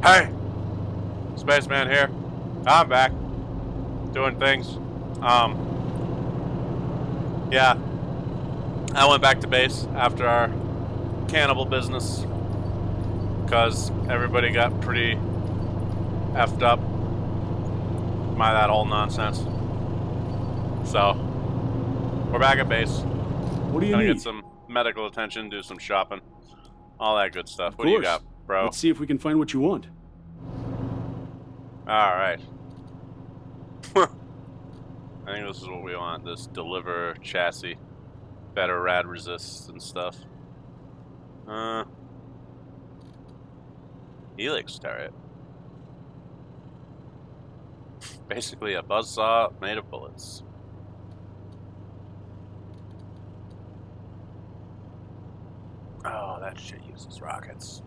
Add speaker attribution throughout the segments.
Speaker 1: Hey! Spaceman here. I'm back. Doing things. Yeah. I went back to base after our cannibal business. Because everybody got pretty effed up by that whole nonsense. So, we're back at base.
Speaker 2: What do you
Speaker 1: Gonna
Speaker 2: need?
Speaker 1: get some medical attention, do some shopping. All that good stuff.
Speaker 2: Of
Speaker 1: What do you
Speaker 2: course.
Speaker 1: got, bro?
Speaker 2: Let's see if we can find what you want.
Speaker 1: Alright. I think this is what we want. This deliver chassis. Better rad resist and stuff. Helix turret. Basically a buzzsaw made of bullets. Oh, that shit uses rockets.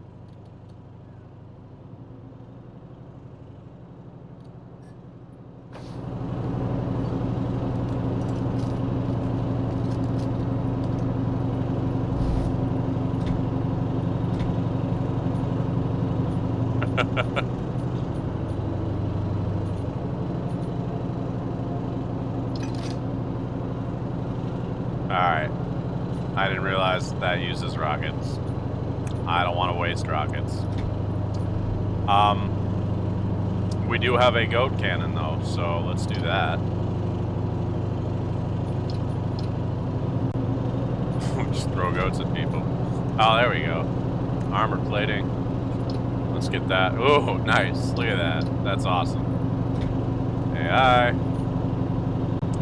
Speaker 1: Alright. I didn't realize that uses rockets. I don't want to waste rockets. We do have a goat cannon though, so let's do that. Just throw goats at people. Oh, there we go. Armor plating. Let's get that. Oh, nice. Look at that. That's awesome. AI.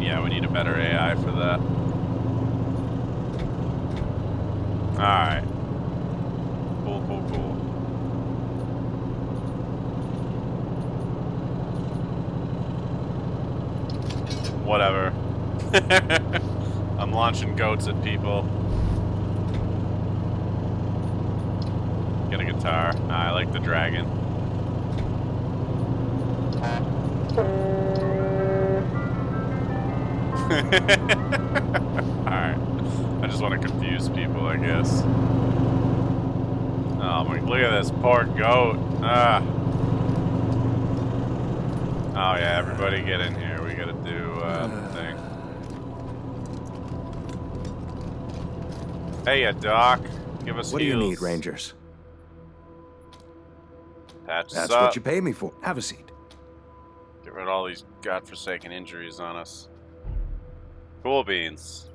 Speaker 1: Yeah, we need a better AI for that. Alright. Cool, cool, cool. Whatever. I'm launching goats at people. Get a guitar. I like the dragon. Alright. I just want to confuse people, I guess. Oh my, look at this poor goat. Ah. Oh yeah, everybody get in here. We gotta do the thing. Hey, Doc. Give us
Speaker 3: What do you
Speaker 1: heals.
Speaker 3: need, Rangers?
Speaker 1: Patch
Speaker 3: That's
Speaker 1: us up.
Speaker 3: what you pay me for. Have a seat.
Speaker 1: Get rid of all these godforsaken injuries on us. Cool beans.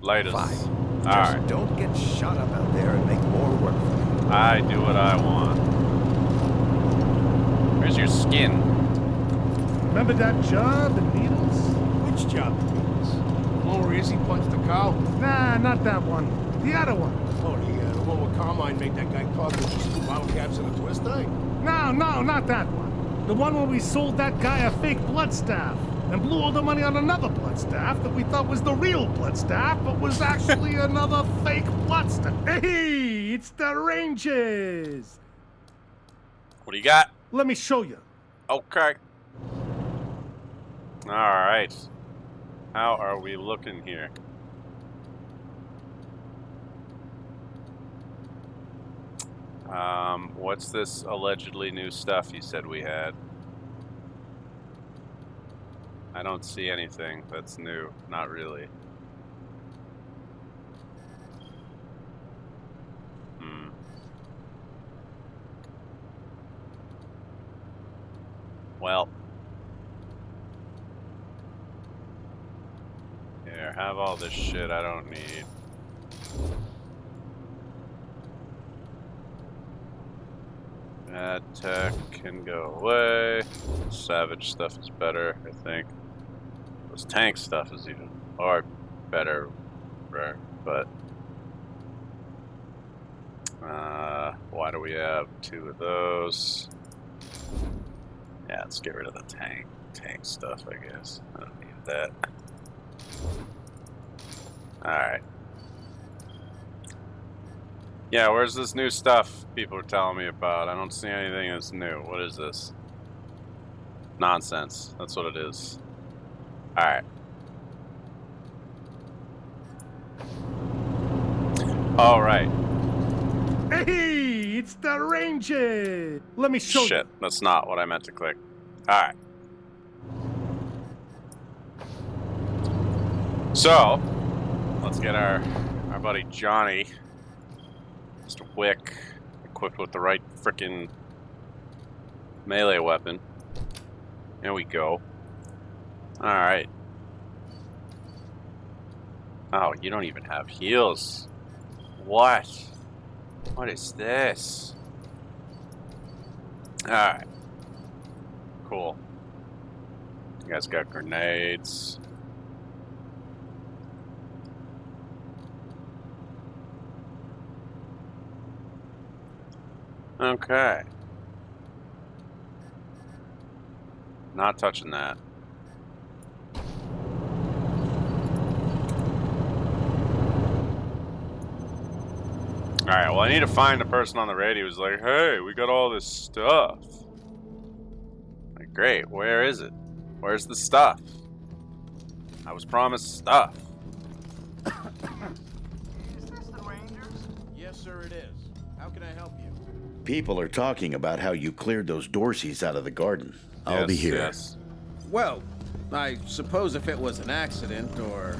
Speaker 1: Light us.
Speaker 3: Fine.
Speaker 1: Alright.
Speaker 3: Just don't get shot up out there and make more work for me.
Speaker 1: I do what I want. Where's your skin?
Speaker 4: Remember that job in Needles?
Speaker 5: Which job? Lower Izzy punched the cow?
Speaker 4: Nah, not that one. The other one.
Speaker 5: Oh, the one where Carmine made that guy talk with just 2 bottle caps and a twist eye?
Speaker 4: No, not that one. The one where we sold that guy a fake blood staff and blew all the money on another blood staff that we thought was the real blood staff, but was actually another fake blood staff. Hey, it's the Rangers.
Speaker 1: What do you got?
Speaker 4: Let me show you.
Speaker 1: Okay. Alright. How are we looking here? What's this allegedly new stuff you said we had? I don't see anything that's new. Not really. Well. Here, have all this shit I don't need. That tech can go away. Savage stuff is better, I think. This tank stuff is even or better, but why do we have 2 of those? Yeah, let's get rid of the tank stuff, I guess. I don't need that. Alright. Yeah, where's this new stuff people are telling me about? I don't see anything that's new. What is this? Nonsense. That's what it is. Alright. Alright.
Speaker 4: Hey, it's the Ranger! Let me show you.
Speaker 1: Shit, that's not what I meant to click. Alright. So, let's get our buddy Johnny, Mr. Wick, equipped with the right frickin' melee weapon. There we go. Alright. Oh, you don't even have heals. What? What is this? Alright. Cool. You guys got grenades. Okay. Not touching that. Alright, well I need to find the person on the radio who's like, hey, we got all this stuff. Like, great, where is it? Where's the stuff? I was promised stuff.
Speaker 6: Is this the Rangers?
Speaker 5: Yes, sir, it is. How can I help you?
Speaker 3: People are talking about how you cleared those Dorseys out of the garden. I'll be here.
Speaker 1: Yes.
Speaker 7: Well, I suppose if it was an accident or...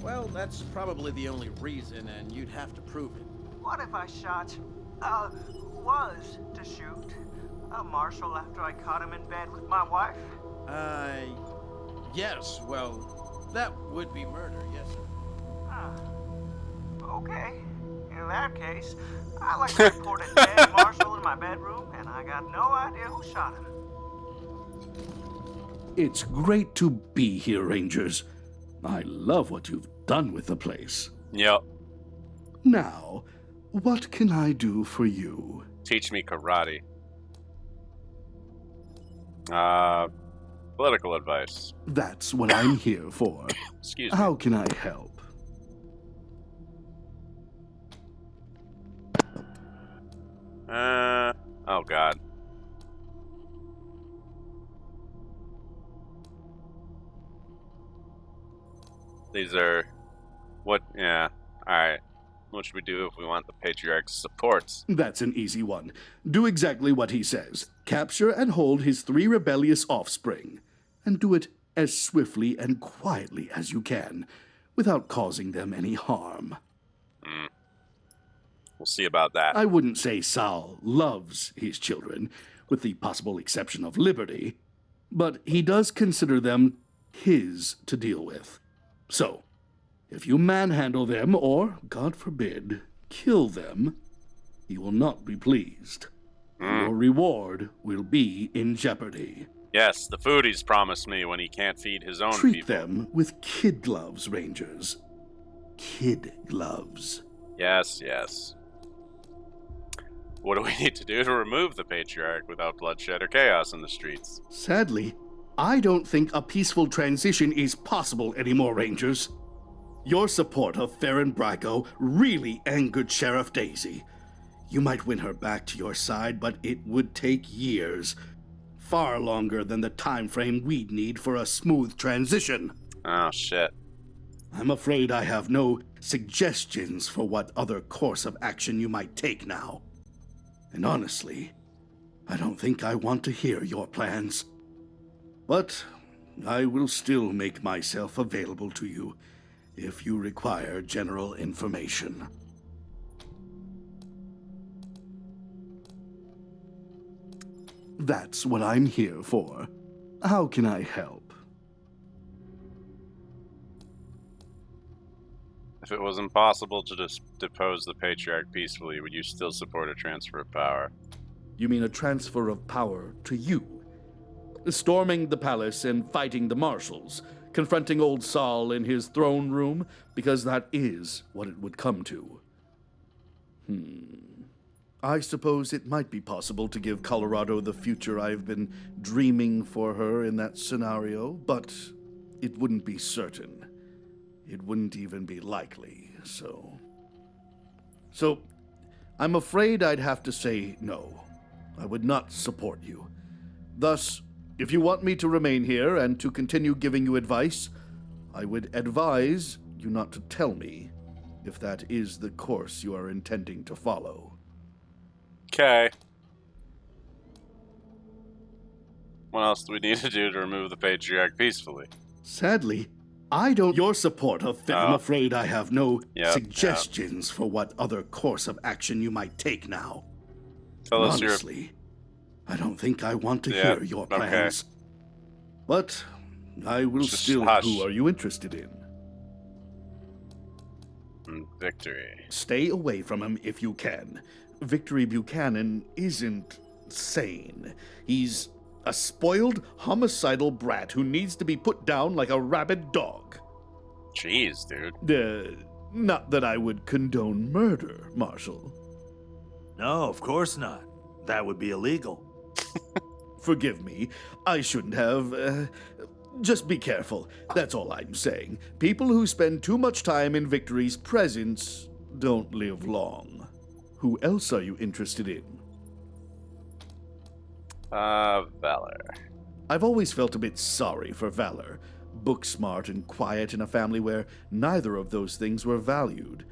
Speaker 7: Well, that's probably the only reason, and you'd have to prove it.
Speaker 6: What if I shot, was to shoot a marshal after I caught him in bed with my wife?
Speaker 7: Yes, well, that would be murder, yes, sir.
Speaker 6: Ah, okay. In that case, I like to report a dead marshal in my bedroom, and I got no idea who shot him.
Speaker 2: It's great to be here, Rangers. I love what you've done with the place.
Speaker 1: Yep.
Speaker 2: Now, what can I do for you?
Speaker 1: Teach me karate. Political advice.
Speaker 2: That's what I'm here for.
Speaker 1: Excuse me.
Speaker 2: How can I help?
Speaker 1: Oh god. These are... What? Yeah. Alright. What should we do if we want the Patriarch's supports?
Speaker 2: That's an easy one. Do exactly what he says. Capture and hold his 3 rebellious offspring. And do it as swiftly and quietly as you can, without causing them any harm.
Speaker 1: We'll see about that.
Speaker 2: I wouldn't say Sal loves his children, with the possible exception of Liberty, but he does consider them his to deal with. So, if you manhandle them or, God forbid, kill them, he will not be pleased. Your reward will be in jeopardy.
Speaker 1: Yes, the food he's promised me when he can't feed his own
Speaker 2: Treat
Speaker 1: people.
Speaker 2: them with kid gloves, Rangers. Kid gloves.
Speaker 1: Yes, yes. What do we need to do to remove the Patriarch without bloodshed or chaos in the streets?
Speaker 2: Sadly, I don't think a peaceful transition is possible anymore, Rangers. Your support of Farron Braco really angered Sheriff Daisy. You might win her back to your side, but it would take years. Far longer than the time frame we'd need for a smooth transition.
Speaker 1: Oh, shit.
Speaker 2: I'm afraid I have no suggestions for what other course of action you might take now. And honestly, I don't think I want to hear your plans. But I will still make myself available to you if you require general information. That's what I'm here for. How can I help?
Speaker 1: If it was impossible to depose the Patriarch peacefully, would you still support a transfer of power?
Speaker 2: You mean a transfer of power to you? Storming the palace and fighting the marshals, confronting old Saul in his throne room, because that is what it would come to. I suppose it might be possible to give Colorado the future I've been dreaming for her in that scenario, but it wouldn't be certain. It wouldn't even be likely, so... So, I'm afraid I'd have to say no. I would not support you. Thus, if you want me to remain here and to continue giving you advice, I would advise you not to tell me if that is the course you are intending to follow.
Speaker 1: Okay. What else do we need to do to remove the Patriarch peacefully?
Speaker 2: Sadly, I don't your support of I'm
Speaker 1: Oh.
Speaker 2: afraid I have no
Speaker 1: Yep,
Speaker 2: suggestions for what other course of action you might take now.
Speaker 1: Tell us your...
Speaker 2: Honestly, I don't think I want to
Speaker 1: Yeah,
Speaker 2: hear your
Speaker 1: okay.
Speaker 2: plans. But I will
Speaker 1: Just
Speaker 2: still.
Speaker 1: hush.
Speaker 2: Who are you interested in?
Speaker 1: Victory.
Speaker 2: Stay away from him if you can. Victory Buchanan isn't sane. He's a spoiled, homicidal brat who needs to be put down like a rabid dog.
Speaker 1: Jeez, dude.
Speaker 2: Not that I would condone murder, Marshal.
Speaker 8: No, of course not. That would be illegal.
Speaker 2: Forgive me, I shouldn't have. Just be careful, that's all I'm saying. People who spend too much time in Victory's presence don't live long. Who else are you interested in?
Speaker 1: Valor.
Speaker 2: I've always felt a bit sorry for Valor. Book smart and quiet in a family where neither of those things were valued.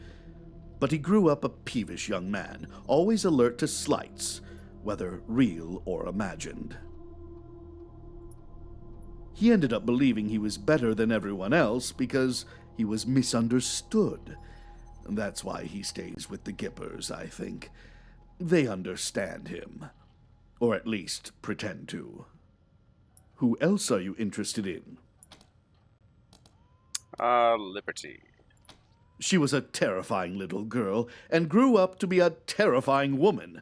Speaker 2: But he grew up a peevish young man, always alert to slights, whether real or imagined. He ended up believing he was better than everyone else because he was misunderstood. That's why he stays with the Gippers, I think. They understand him. Or at least pretend to. Who else are you interested in?
Speaker 1: Liberty.
Speaker 2: She was a terrifying little girl and grew up to be a terrifying woman.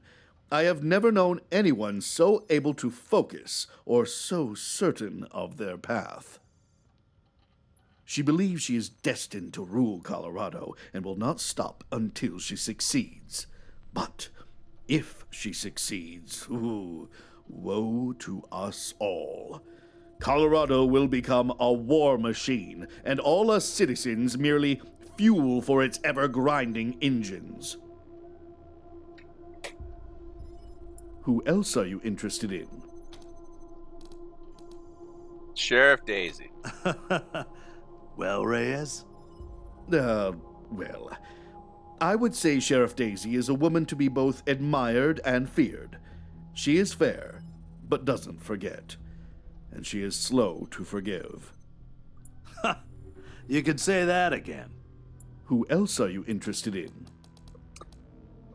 Speaker 2: I have never known anyone so able to focus or so certain of their path. She believes she is destined to rule Colorado and will not stop until she succeeds. But if she succeeds, woe to us all. Colorado will become a war machine, and all us citizens merely fuel for its ever-grinding engines. Who else are you interested in?
Speaker 1: Sheriff Daisy.
Speaker 8: Well, Reyes?
Speaker 2: Well, I would say Sheriff Daisy is a woman to be both admired and feared. She is fair, but doesn't forget. And she is slow to forgive.
Speaker 8: You could say that again.
Speaker 2: Who else are you interested in?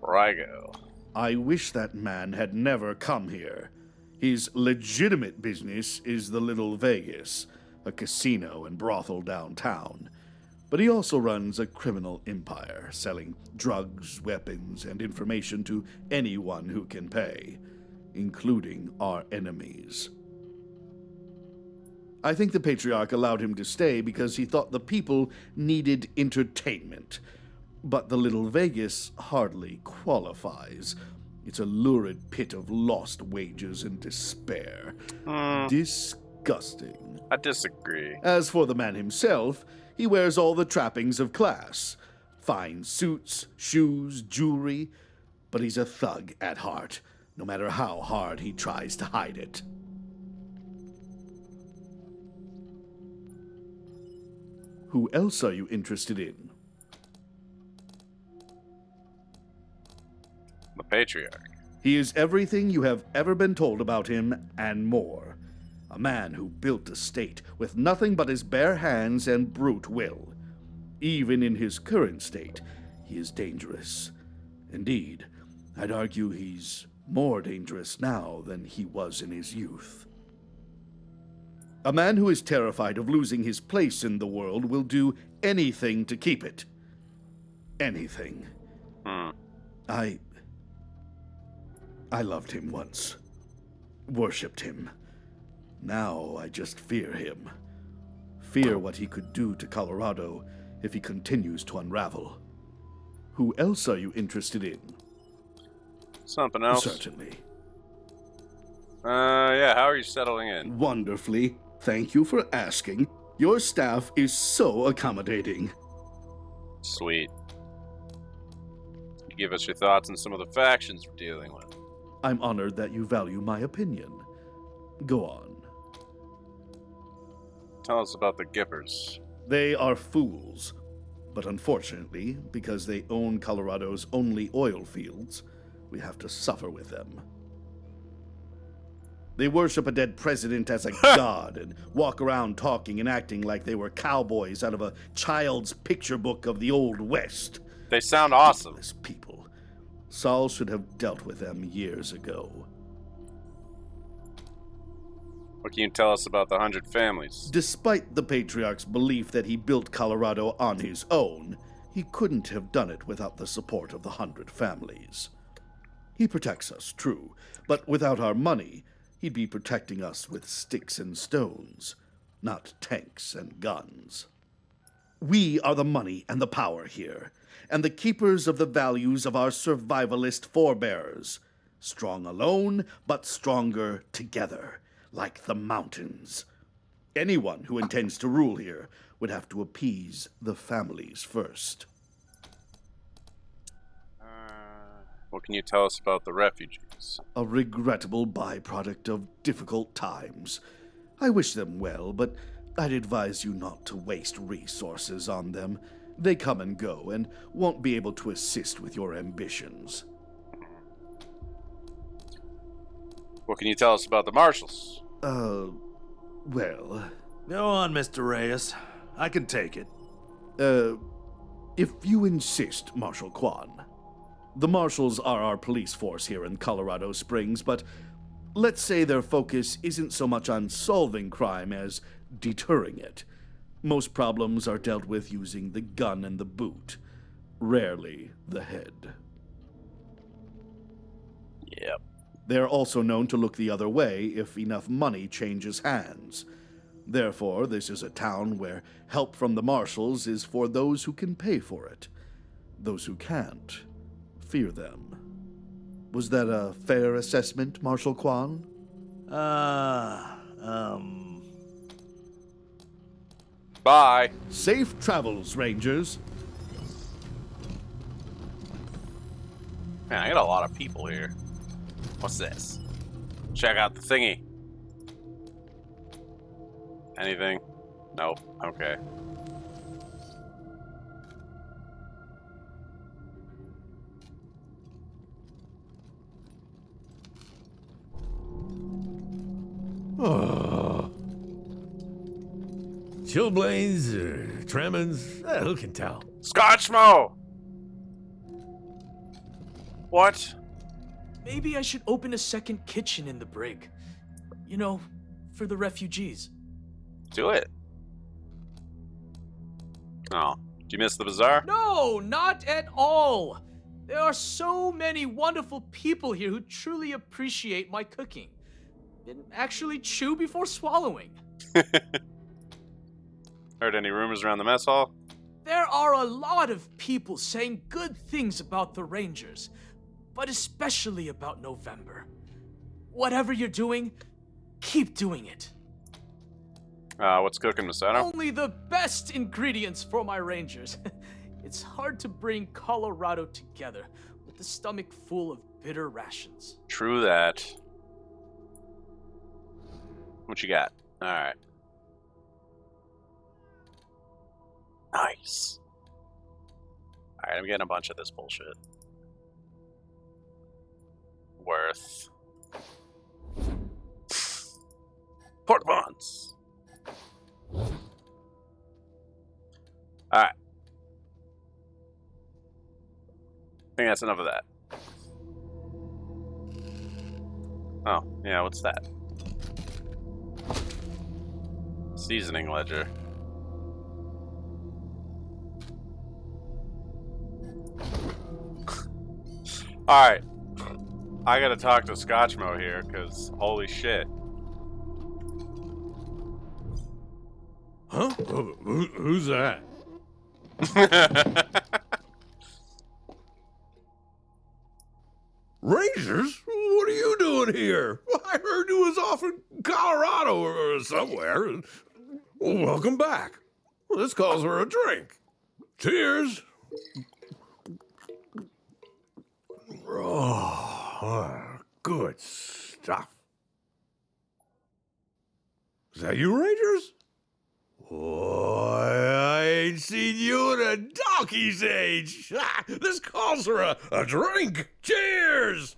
Speaker 1: Rygo.
Speaker 2: I wish that man had never come here. His legitimate business is the Little Vegas, a casino and brothel downtown. But he also runs a criminal empire, selling drugs, weapons, and information to anyone who can pay, including our enemies. I think the Patriarch allowed him to stay because he thought the people needed entertainment. But the Little Vegas hardly qualifies. It's a lurid pit of lost wages and despair. Disgusting.
Speaker 1: I disagree.
Speaker 2: As for the man himself, he wears all the trappings of class. Fine suits, shoes, jewelry. But he's a thug at heart, no matter how hard he tries to hide it. Who else are you interested in?
Speaker 1: The Patriarch.
Speaker 2: He is everything you have ever been told about him and more. A man who built a state with nothing but his bare hands and brute will. Even in his current state, he is dangerous. Indeed, I'd argue he's more dangerous now than he was in his youth. A man who is terrified of losing his place in the world will do anything to keep it. Anything. I loved him once. Worshipped him. Now I just fear him. Fear what he could do to Colorado if he continues to unravel. Who else are you interested in?
Speaker 1: Something else?
Speaker 2: Certainly.
Speaker 1: Yeah, how are you settling in?
Speaker 2: Wonderfully. Thank you for asking. Your staff is so accommodating.
Speaker 1: Sweet. You give us your thoughts on some of the factions we're dealing with.
Speaker 2: I'm honored that you value my opinion. Go on.
Speaker 1: Tell us about the Gippers.
Speaker 2: They are fools. But unfortunately, because they own Colorado's only oil fields, we have to suffer with them. They worship a dead president as a god and walk around talking and acting like they were cowboys out of a child's picture book of the Old West.
Speaker 1: They sound awesome.
Speaker 2: Ridiculous people. Saul should have dealt with them years ago.
Speaker 1: What can you tell us about the 100 families?
Speaker 2: Despite the Patriarch's belief that he built Colorado on his own, he couldn't have done it without the support of the 100 families. He protects us, true, but without our money, he'd be protecting us with sticks and stones, not tanks and guns. We are the money and the power here, and the keepers of the values of our survivalist forebears. Strong alone, but stronger together, like the mountains. Anyone who intends to rule here would have to appease the families first.
Speaker 1: What can you tell us about the refugees?
Speaker 2: A regrettable byproduct of difficult times. I wish them well, but I'd advise you not to waste resources on them. They come and go, and won't be able to assist with your ambitions.
Speaker 1: What can you tell us about the marshals?
Speaker 2: Well...
Speaker 8: Go on, Mr. Reyes. I can take it.
Speaker 2: If you insist, Marshal Kwan. The marshals are our police force here in Colorado Springs, but let's say their focus isn't so much on solving crime as deterring it. Most problems are dealt with using the gun and the boot, rarely the head.
Speaker 1: Yep.
Speaker 2: They're also known to look the other way if enough money changes hands. Therefore, this is a town where help from the marshals is for those who can pay for it. Those who can't, fear them. Was that a fair assessment, Marshal Kwan?
Speaker 1: Bye.
Speaker 2: Safe travels, Rangers.
Speaker 1: Man, I got a lot of people here. What's this? Check out the thingy. Anything? Nope. Okay.
Speaker 9: Chilblains or tremens, who can tell?
Speaker 1: Scotchmo! What?
Speaker 10: Maybe I should open a second kitchen in the brig. You know, for the refugees.
Speaker 1: Do it. Oh, did you miss the bazaar?
Speaker 10: No, not at all. There are so many wonderful people here who truly appreciate my cooking and actually chew before swallowing.
Speaker 1: Heard any rumors around the mess hall?
Speaker 10: There are a lot of people saying good things about the Rangers, but especially about November. Whatever you're doing, keep doing it.
Speaker 1: What's cooking, Masato?
Speaker 10: Only the best ingredients for my Rangers. It's hard to bring Colorado together with a stomach full of bitter rations.
Speaker 1: True that. What you got? Alright. Nice. Alright, I'm getting a bunch of this bullshit. Worth. Port bonds. Alright. I think that's enough of that. Oh, yeah, what's that? Seasoning ledger. Alright. I gotta talk to Scotchmo here, because holy shit.
Speaker 9: Huh? Who's that? Rangers? What are you doing here? I heard you was off in Colorado or somewhere. Welcome back. This calls for a drink. Cheers. Oh, good stuff. Is that you, Rangers? Boy, I ain't seen you in a donkey's age. This calls for a drink. Cheers!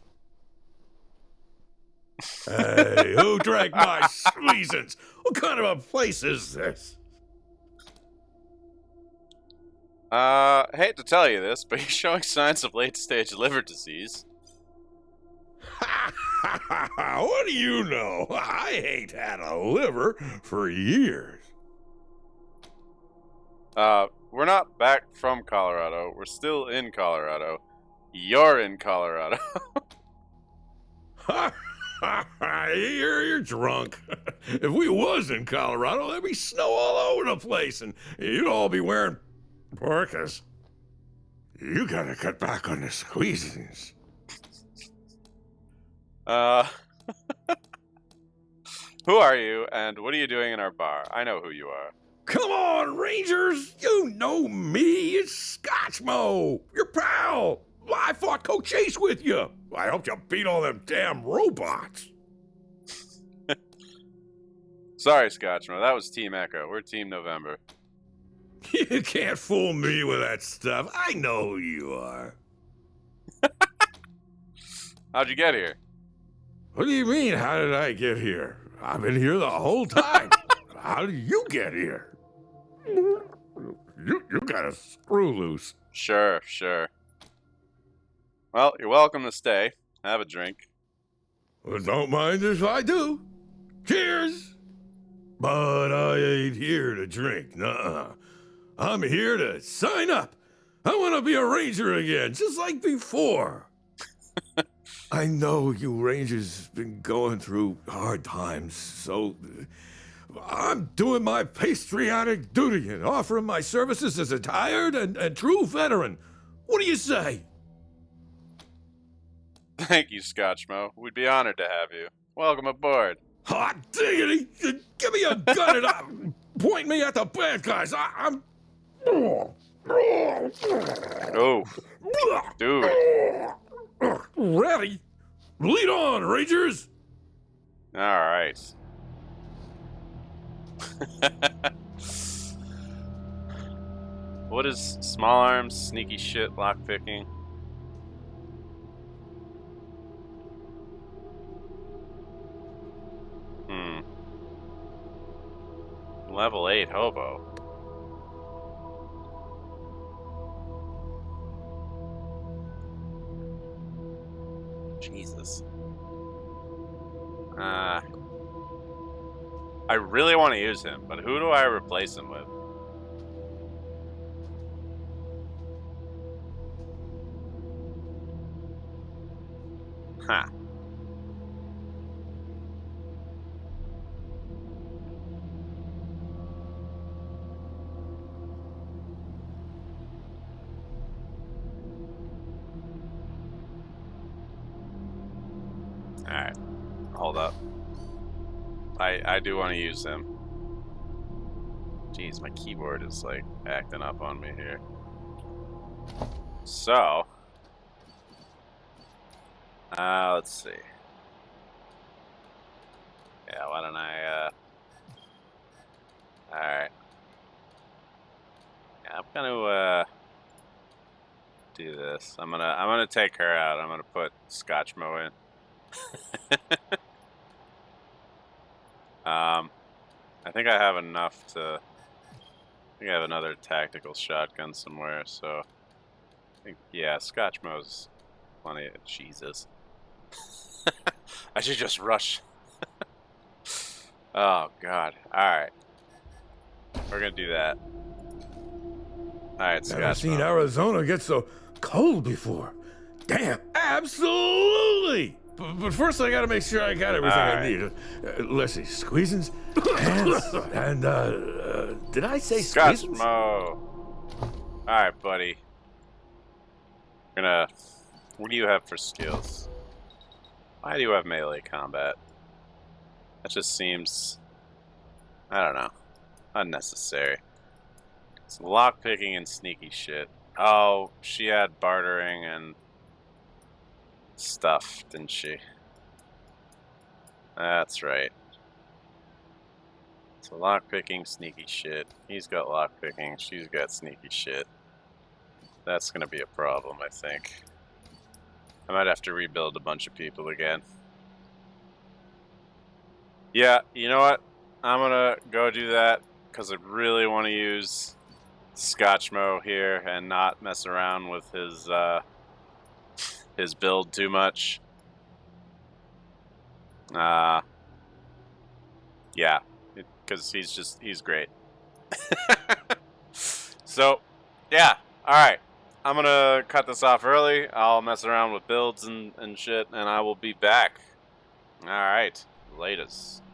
Speaker 9: Hey, who drank my squeezins? What kind of a place is this?
Speaker 1: Hate to tell you this, but you're showing signs of late-stage liver disease.
Speaker 9: What do you know? I ain't had a liver for years.
Speaker 1: We're not back from Colorado. We're still in Colorado. You're in Colorado.
Speaker 9: You're drunk. If we was in Colorado, there'd be snow all over the place, and you'd all be wearing parkas. You gotta cut back on the squeezings.
Speaker 1: Who are you, and what are you doing in our bar? I know who you are.
Speaker 9: Come on, Rangers! You know me! It's Scotchmo, your pal! I fought Coach Chase with you! I helped you beat all them damn robots!
Speaker 1: Sorry, Scotchmo, that was Team Echo. We're Team November.
Speaker 9: You can't fool me with that stuff. I know who you are.
Speaker 1: How'd you get here?
Speaker 9: What do you mean, how did I get here? I've been here the whole time. How did you get here? You got a screw loose.
Speaker 1: Sure. Well, you're welcome to stay. Have a drink.
Speaker 9: Well, don't mind if I do. Cheers! But I ain't here to drink, nuh-uh. I'm here to sign up. I want to be a ranger again, just like before. I know you rangers been going through hard times, so I'm doing my patriotic duty and offering my services as a tired and true veteran. What do you say?
Speaker 1: Thank you, Scotchmo. We'd be honored to have you. Welcome aboard.
Speaker 9: Hot diggity! Give me a gun and point me at the bad guys. I'm...
Speaker 1: Oh, dude.
Speaker 9: Ready? Lead on, Rangers!
Speaker 1: All right. What is small arms, sneaky shit, lockpicking? Level 8 hobo. Jesus. I really want to use him, but who do I replace him with? Huh. Alright. Hold up. I do want to use him. Jeez, my keyboard is like acting up on me here. So, let's see. Yeah, why don't I, alright. Yeah, I'm gonna, do this. I'm gonna take her out. I'm gonna put Scotchmo in. I think I have enough to... I think I have another tactical shotgun somewhere, so... I think, yeah, Scotchmo's plenty of... Jesus. I should just rush. Oh, God. Alright. We're gonna do that. Alright, Scotchmo.
Speaker 9: Never seen Arizona get so cold before. Damn, absolutely! But first I gotta make sure I got everything I need. Let's see, squeezins, and, did I say squeezins?
Speaker 1: Scotchmo! Alright, buddy. What do you have for skills? Why do you have melee combat? That just seems... I don't know. Unnecessary. It's lockpicking and sneaky shit. Oh, she had bartering and... stuff, didn't she? That's right. So lockpicking, sneaky shit. He's got lockpicking, she's got sneaky shit. That's gonna be a problem, I think. I might have to rebuild a bunch of people again. Yeah, you know what? I'm gonna go do that because I really want to use Scotchmo here and not mess around with his build too much. Yeah, because he's great. So, yeah, alright. I'm gonna cut this off early. I'll mess around with builds and shit, and I will be back. Alright, latest.